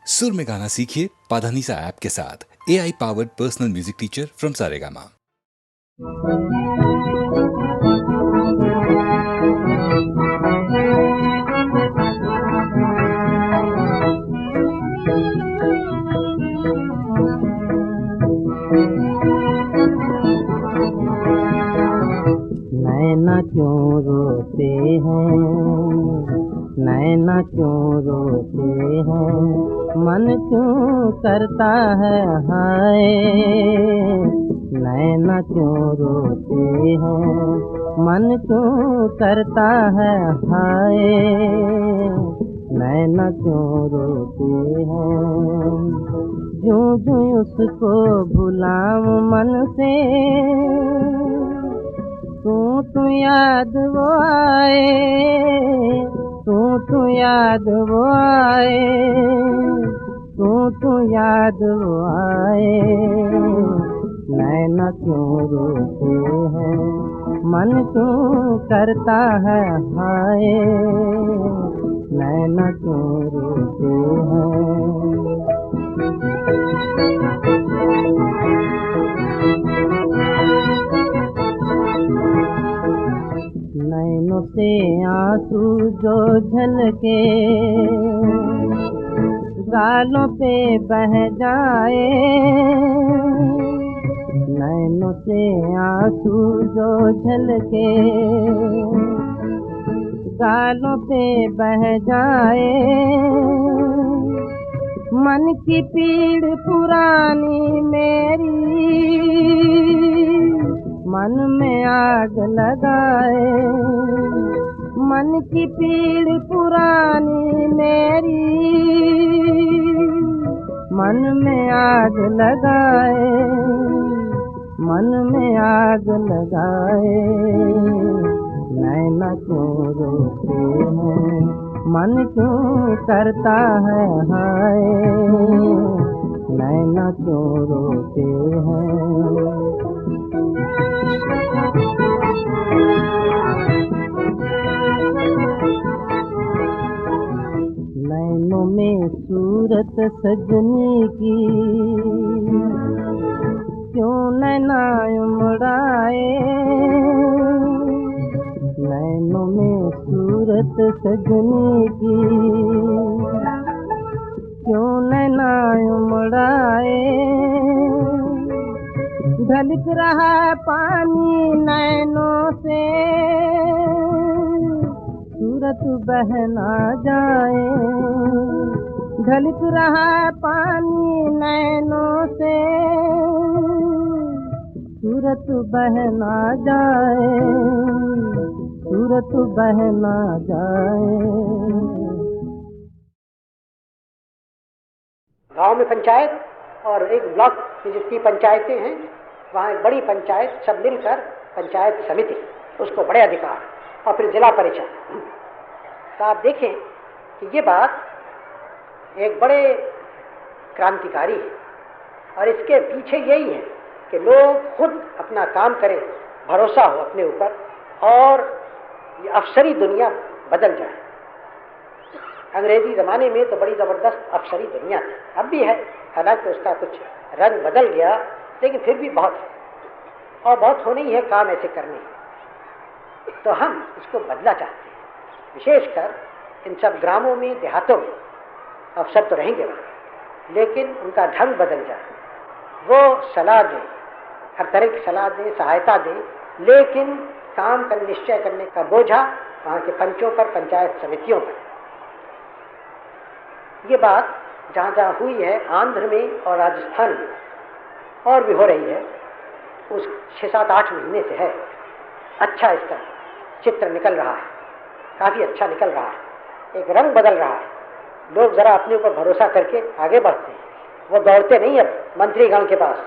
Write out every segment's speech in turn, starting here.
सुर में गाना सीखिए पाधानीसा ऐप के साथ। AI powered personal music teacher from Saregama. नैना क्यों रोते हैं, नैना क्यों रोते हैं, मन क्यों करता है हाय। नैना क्यों रोते हैं, मन क्यों करता है हाय। नैना क्यों रोते हैं, जूं जूं उसको भुलाऊं मन से, तू याद वो आए, तू याद वो आए, तू याद वो आए। नैना क्यों रोते हैं, मन क्यों करता है हाय। नैना क्यों रोते हैं। नैनों से आंसू जो झलके, गालों पे बह जाए। नैनों से आंसू जो झलके, गालों पे बह जाए। मन की पीड़ पुरानी मेरी, मन में आग लगाए। मन की पीड़ पुरानी मेरी, मन में आग लगाए, मन में आग लगाए। नैना क्यों रोते हैं, मन क्यों करता है हाय। नैना क्यों रोते हैं। नैनों में सूरत सजनी की, क्यों नैना उमड़ाए। नैनों में सूरत सजनी की, क्यों नैना उमड़ाए। ढलक रहा पानी नैनों से, सूरत बह ना जाए। ढलक रहा पानी नैनों से, सूरत बह ना जाए, सूरत बह ना जाए। गांव में पंचायत और एक ब्लॉक की जितनी पंचायतें हैं, वहाँ एक बड़ी पंचायत सब मिलकर पंचायत समिति, उसको बड़े अधिकार, और फिर जिला परिषद। तो आप देखें कि ये बात एक बड़े क्रांतिकारी है, और इसके पीछे यही है कि लोग खुद अपना काम करें, भरोसा हो अपने ऊपर, और ये अफसरी दुनिया बदल जाए। अंग्रेजी ज़माने में तो बड़ी ज़बरदस्त अफसरी दुनिया थी, अब भी है, हालांकि उसका कुछ रंग बदल गया, लेकिन फिर भी बहुत है, और बहुत होने ही है काम ऐसे करने। तो हम इसको बदला चाहते हैं, विशेषकर इन सब ग्रामों में, देहातों में अफसर तो रहेंगे वहाँ, लेकिन उनका ढंग बदल जाए। वो सलाह दें, हर तरह की सलाह दें, सहायता दें, लेकिन काम का निश्चय करने का बोझा वहाँ के पंचों पर, पंचायत समितियों पर। ये बात जहाँ जहाँ हुई है, आंध्र में और राजस्थान में, और भी हो रही है, उस 6-7-8 महीने से है। अच्छा इसका चित्र निकल रहा है, काफ़ी अच्छा निकल रहा है, एक रंग बदल रहा है। लोग ज़रा अपने ऊपर भरोसा करके आगे बढ़ते हैं, वो दौड़ते नहीं अब मंत्रीगण के पास,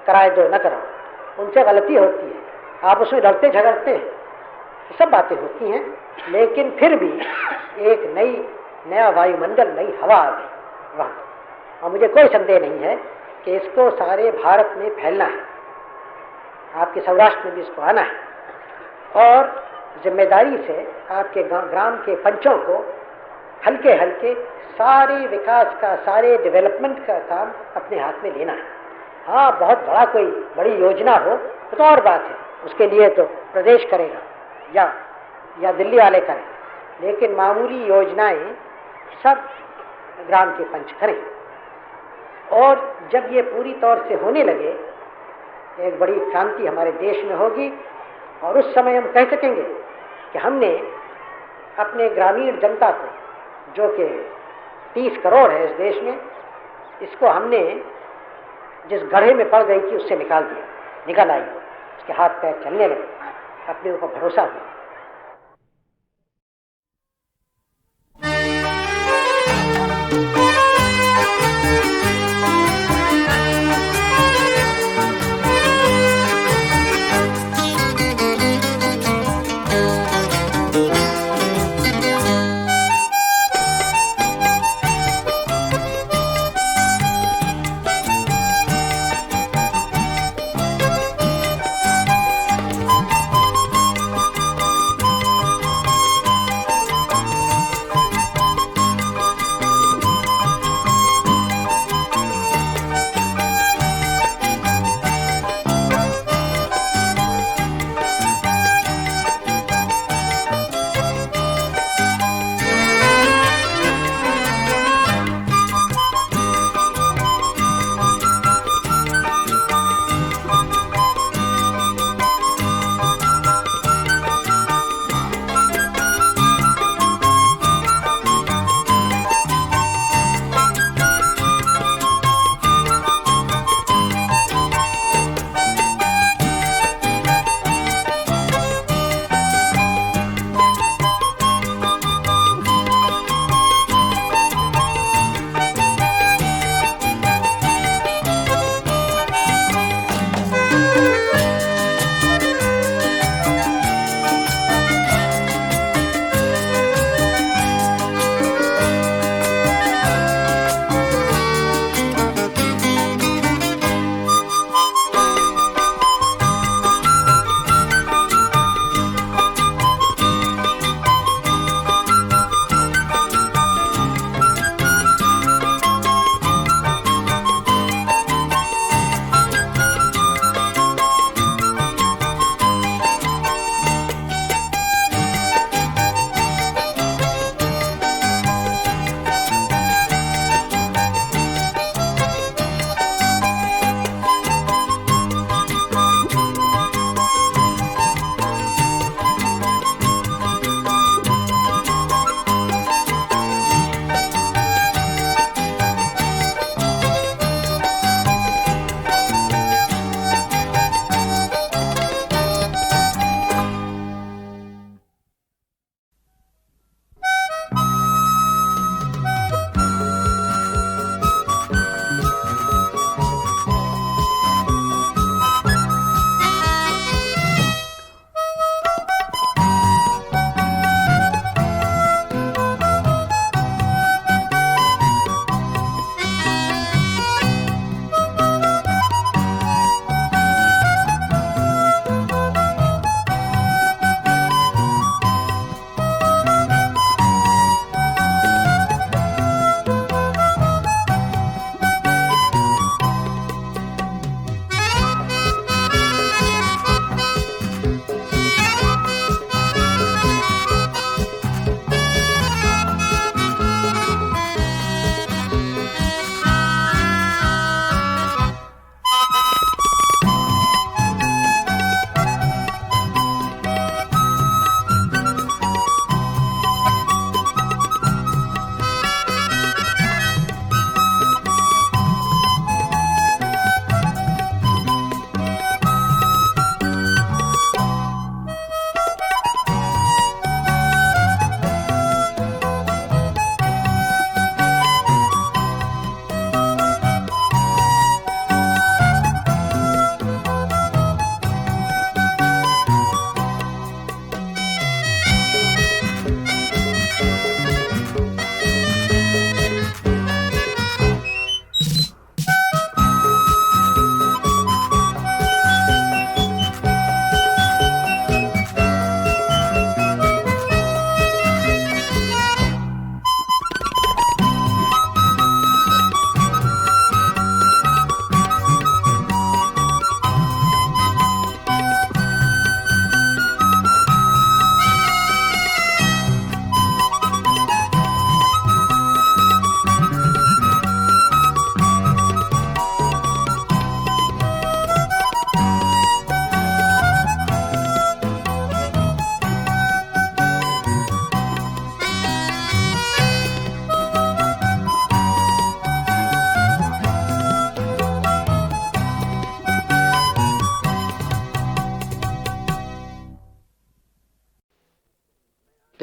कराए दो न कराओ, उनसे गलती होती है, आप उसमें लड़ते झगड़ते हैं, सब बातें होती हैं, लेकिन फिर भी एक नया वायुमंडल, नई हवा आ गई वहाँ। और मुझे कोई संदेह नहीं है कि इसको सारे भारत में फैलना है, आपके सौराष्ट्र में भी इसको आना है, और जिम्मेदारी से आपके ग्राम के पंचों को हल्के हल्के सारे विकास का, सारे डेवलपमेंट का काम अपने हाथ में लेना है। हाँ, बहुत बड़ा कोई बड़ी योजना हो तो और बात है, उसके लिए तो प्रदेश करेगा या दिल्ली वाले करें, लेकिन मामूली योजनाएं सब ग्राम के पंच करें। और जब ये पूरी तौर से होने लगे, एक बड़ी क्रांति हमारे देश में होगी और उस समय हम कह सकेंगे कि हमने अपने ग्रामीण जनता को, जो कि 30 करोड़ है इस देश में, इसको हमने जिस गड्ढे में पड़ गई थी उससे निकाल आई, उसके हाथ पैर चलने लगे, अपने ऊपर भरोसा हुआ।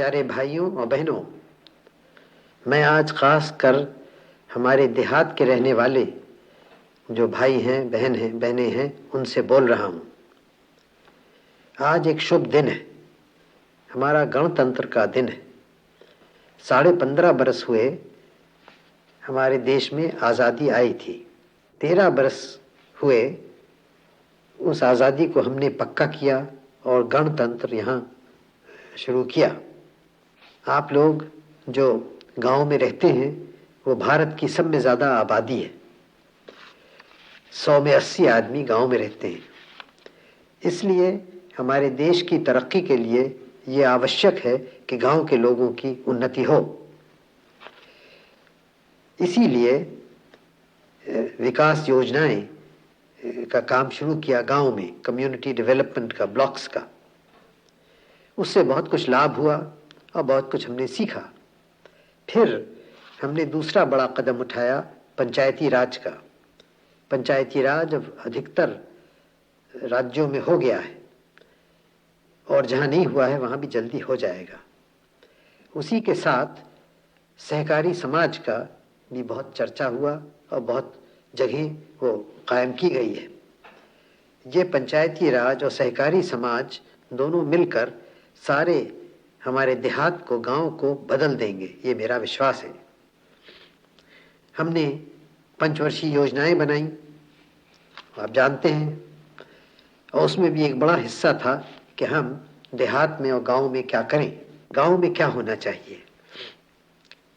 प्यारे भाइयों और बहनों, मैं आज खास कर हमारे देहात के रहने वाले जो भाई हैं, बहनें हैं, उनसे बोल रहा हूँ। आज एक शुभ दिन है, हमारा गणतंत्र का दिन है। 15.5 बरस हुए हमारे देश में आज़ादी आई थी। 13 बरस हुए उस आज़ादी को हमने पक्का किया और गणतंत्र यहाँ शुरू किया। आप लोग जो गांव में रहते हैं वो भारत की सब में ज़्यादा आबादी है। 100 में 80 आदमी गांव में रहते हैं। इसलिए हमारे देश की तरक्की के लिए ये आवश्यक है कि गांव के लोगों की उन्नति हो। इसीलिए विकास योजनाएं का काम शुरू किया गांव में, कम्युनिटी डेवलपमेंट का, ब्लॉक्स का। उससे बहुत कुछ लाभ हुआ और बहुत कुछ हमने सीखा। फिर हमने दूसरा बड़ा कदम उठाया पंचायती राज का। पंचायती राज अब अधिकतर राज्यों में हो गया है और जहाँ नहीं हुआ है वहाँ भी जल्दी हो जाएगा। उसी के साथ सहकारी समाज का भी बहुत चर्चा हुआ और बहुत जगह वो कायम की गई है। ये पंचायती राज और सहकारी समाज दोनों मिलकर सारे हमारे देहात को, गांव को बदल देंगे, ये मेरा विश्वास है। हमने पंचवर्षीय योजनाएं बनाई, आप जानते हैं, और उसमें भी एक बड़ा हिस्सा था कि हम देहात में और गांव में क्या करें, गांव में क्या होना चाहिए।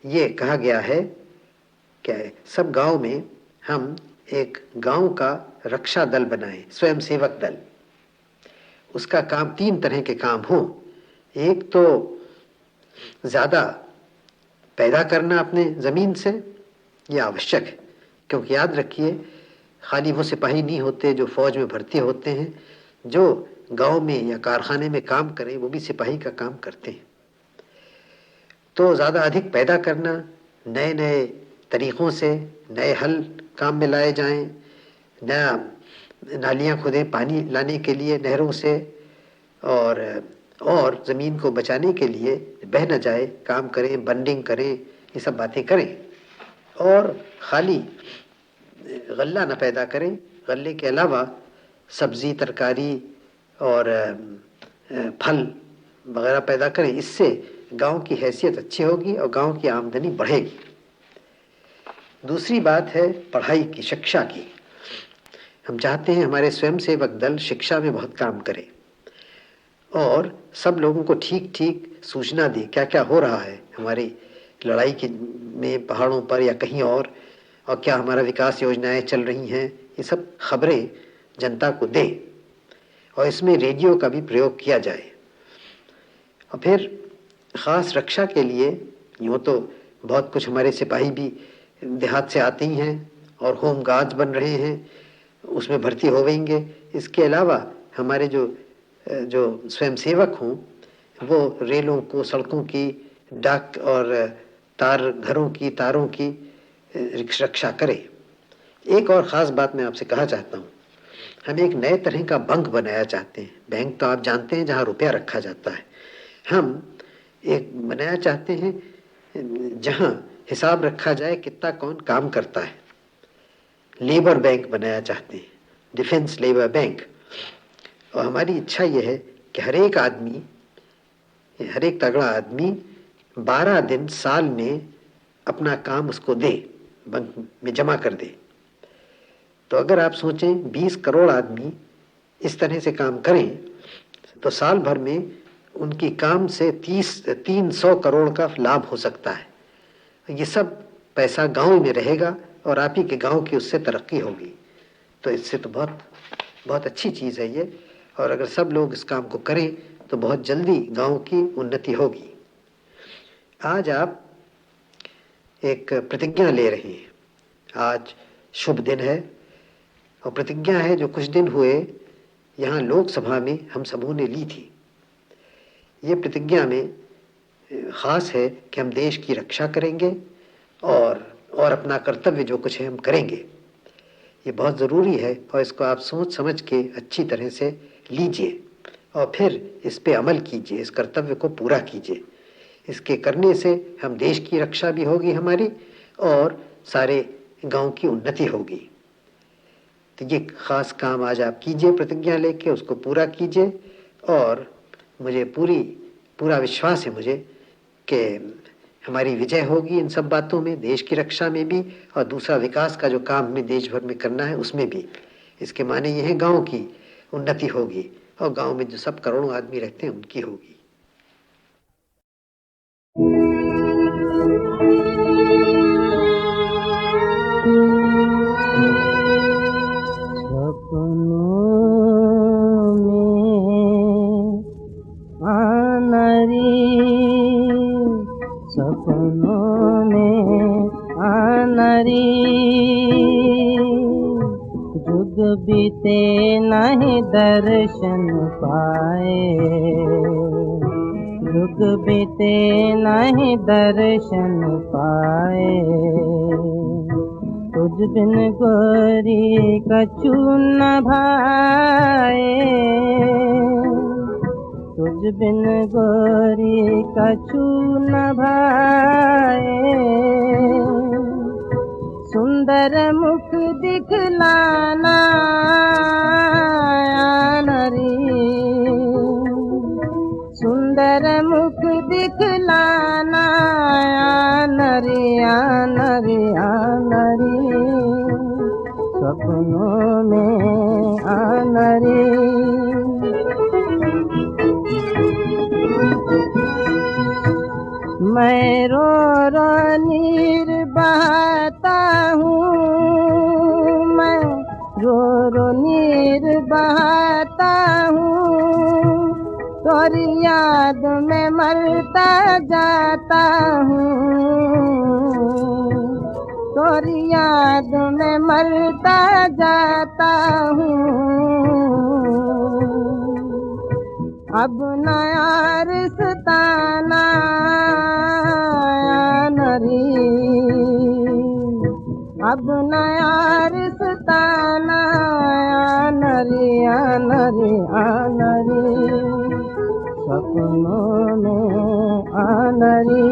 ये कहा गया है कि सब गांव में हम एक गांव का रक्षा दल बनाएं, स्वयं सेवक दल। उसका काम 3 तरह के काम हो। एक तो ज़्यादा पैदा करना अपने ज़मीन से, ये आवश्यक है, क्योंकि याद रखिए खाली वो सिपाही नहीं होते जो फौज में भर्ती होते हैं, जो गांव में या कारखाने में काम करें वो भी सिपाही का काम करते हैं। तो ज़्यादा अधिक पैदा करना, नए नए तरीक़ों से नए हल काम में लाए जाएं, नया नालियाँ खोदें पानी लाने के लिए नहरों से, और ज़मीन को बचाने के लिए बह न जाए काम करें, बंडिंग करें, ये सब बातें करें। और खाली गल्ला न पैदा करें, गल्ले के अलावा सब्ज़ी, तरकारी और फल वगैरह पैदा करें। इससे गांव की हैसियत अच्छी होगी और गांव की आमदनी बढ़ेगी। दूसरी बात है पढ़ाई की, शिक्षा की। हम चाहते हैं हमारे स्वयंसेवक दल शिक्षा में बहुत काम करे और सब लोगों को ठीक ठीक सूचना दे क्या क्या हो रहा है हमारी लड़ाई के में, पहाड़ों पर या कहीं और क्या हमारा विकास योजनाएं चल रही हैं, ये सब खबरें जनता को दे। और इसमें रेडियो का भी प्रयोग किया जाए। और फिर ख़ास रक्षा के लिए यूँ तो बहुत कुछ हमारे सिपाही भी देहात से आते ही हैं और होम गार्ड्स बन रहे हैं, उसमें भर्ती होवेंगे। इसके अलावा हमारे जो स्वयंसेवक हों वो रेलों को, सड़कों की, डाक और घरों की तारों की रक्षा करें। एक और ख़ास बात मैं आपसे कहा चाहता हूँ, हम एक नए तरह का बैंक बनाया चाहते हैं। बैंक तो आप जानते हैं जहाँ रुपया रखा जाता है। हम एक बनाया चाहते हैं जहाँ हिसाब रखा जाए कितना कौन काम करता है। लेबर बैंक बनाया चाहते हैं, डिफेंस लेबर बैंक। और हमारी इच्छा यह है कि हर एक आदमी, हर एक तगड़ा आदमी 12 दिन साल में अपना काम उसको दे, बैंक में जमा कर दे। तो अगर आप सोचें 20 करोड़ आदमी इस तरह से काम करें तो साल भर में उनकी काम से 300 करोड़ का लाभ हो सकता है। ये सब पैसा गांव में रहेगा और आप ही के गांव की उससे तरक्की होगी। तो इससे तो बहुत बहुत अच्छी चीज़ है ये। और अगर सब लोग इस काम को करें तो बहुत जल्दी गांव की उन्नति होगी। आज आप एक प्रतिज्ञा ले रहे हैं। आज शुभ दिन है और प्रतिज्ञा है जो कुछ दिन हुए यहाँ लोकसभा में हम सबों ने ली थी। ये प्रतिज्ञा में ख़ास है कि हम देश की रक्षा करेंगे और अपना कर्तव्य जो कुछ है हम करेंगे। ये बहुत ज़रूरी है और इसको आप सोच समझ के अच्छी तरह से लीजिए और फिर इस पे अमल कीजिए, इस कर्तव्य को पूरा कीजिए। इसके करने से हम देश की रक्षा भी होगी हमारी और सारे गांव की उन्नति होगी। तो ये खास काम आज आप कीजिए, प्रतिज्ञा लेके उसको पूरा कीजिए। और मुझे पूरा विश्वास है मुझे कि हमारी विजय होगी इन सब बातों में, देश की रक्षा में भी और दूसरा विकास का जो काम हमें देश भर में करना है उसमें भी। इसके माने ये है गांव की उन्नति होगी और गांव में जो सब करोड़ों आदमी रहते हैं उनकी होगी। सपनों में आनरी जुग बीते नहीं दर्शन पाए, जुग बीते नहीं दर्शन पाए। तुझ बिन गोरी कछु न भाए, तुझ बिन गोरी कछु न भाए। सुंदर मुख दिखलाना नरी, सुंदर मुख दिखलाना नरी नरी नरी। सपनों में आनरी मैं रो रो नीर बहाता हूँ, मैं रो रो नीर बहाता हूँ। तोरी याद में मरता जाता हूँ, तोरी याद में मरता जाता हूँ। अब नया रिश्ताना नरी, अब नया रिश्ताना नरी नरी नरी। सपनों में आनरी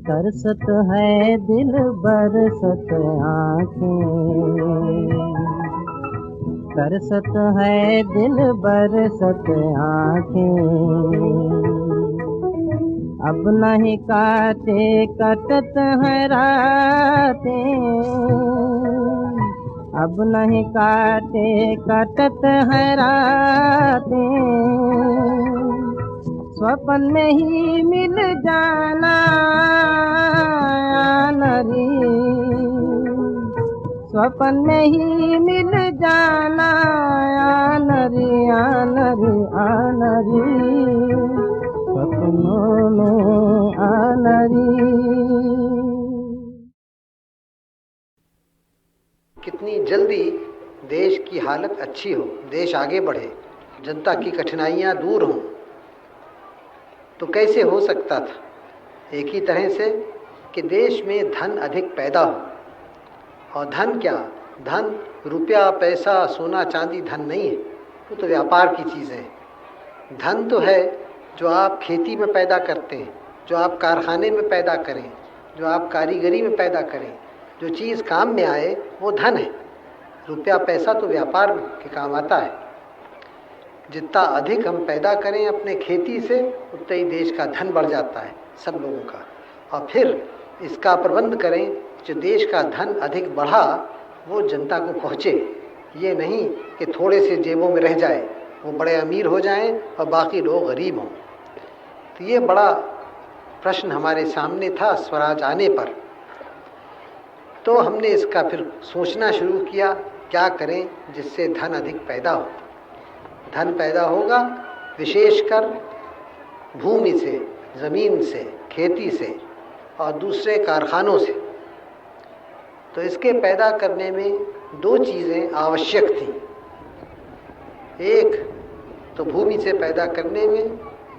तरसत है दिल बरसत आँखें, तरसत है दिल बरसत आँखें। अब नहीं काटे कटत है रातें, अब नहीं काटे कटत है रातें। स्वप्न में ही मिल जाना नरी, स्वप्न में ही मिल जाना नरी नरी नरी। सपनों में आनरी। कितनी जल्दी देश की हालत अच्छी हो, देश आगे बढ़े, जनता की कठिनाइयाँ दूर हों, तो कैसे हो सकता था? एक ही तरह से कि देश में धन अधिक पैदा हो। और धन क्या? धन रुपया पैसा सोना चांदी धन नहीं है, वो तो व्यापार की चीज़ें हैं। धन तो है जो आप खेती में पैदा करते हैं, जो आप कारखाने में पैदा करें, जो आप कारीगरी में पैदा करें, जो चीज़ काम में आए वो धन है। रुपया पैसा तो व्यापार के काम आता है। जितना अधिक हम पैदा करें अपने खेती से, उतना ही देश का धन बढ़ जाता है सब लोगों का। और फिर इसका प्रबंध करें जो देश का धन अधिक बढ़ा वो जनता को पहुँचे। ये नहीं कि थोड़े से जेबों में रह जाए, वो बड़े अमीर हो जाएं और बाकी लोग गरीब हों। तो ये बड़ा प्रश्न हमारे सामने था स्वराज आने पर। तो हमने इसका फिर सोचना शुरू किया, क्या करें जिससे धन अधिक पैदा हो। धन पैदा होगा विशेषकर भूमि से, ज़मीन से, खेती से और दूसरे कारखानों से। तो इसके पैदा करने में दो चीज़ें आवश्यक थी। एक तो भूमि से पैदा करने में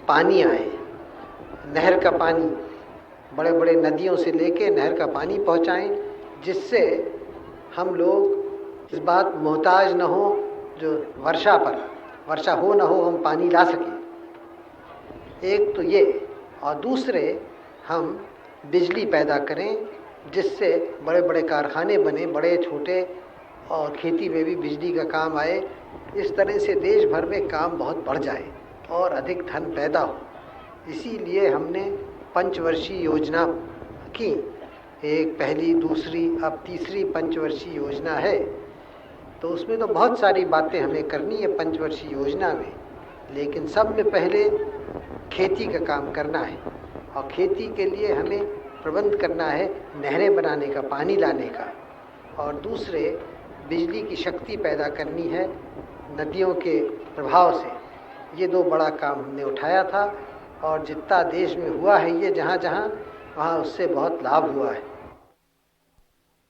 पानी आए, नहर का पानी, बड़े बड़े नदियों से लेके नहर का पानी पहुंचाएं, जिससे हम लोग इस बात मोहताज न हो जो वर्षा हो ना हो हम पानी ला सकें। एक तो ये, और दूसरे हम बिजली पैदा करें जिससे बड़े बड़े कारखाने बने, बड़े छोटे, और खेती में भी बिजली का काम आए। इस तरह से देश भर में काम बहुत बढ़ जाए और अधिक धन पैदा हो। इसीलिए हमने पंचवर्षीय योजना की, एक पहली, दूसरी, अब तीसरी पंचवर्षीय योजना है। तो उसमें तो बहुत सारी बातें हमें करनी है पंचवर्षीय योजना में, लेकिन सब में पहले खेती का काम करना है, और खेती के लिए हमें प्रबंध करना है नहरें बनाने का, पानी लाने का, और दूसरे बिजली की शक्ति पैदा करनी है नदियों के प्रभाव से। ये दो बड़ा काम हमने उठाया था, और जितना देश में हुआ है ये जहाँ जहाँ, वहाँ उससे बहुत लाभ हुआ है।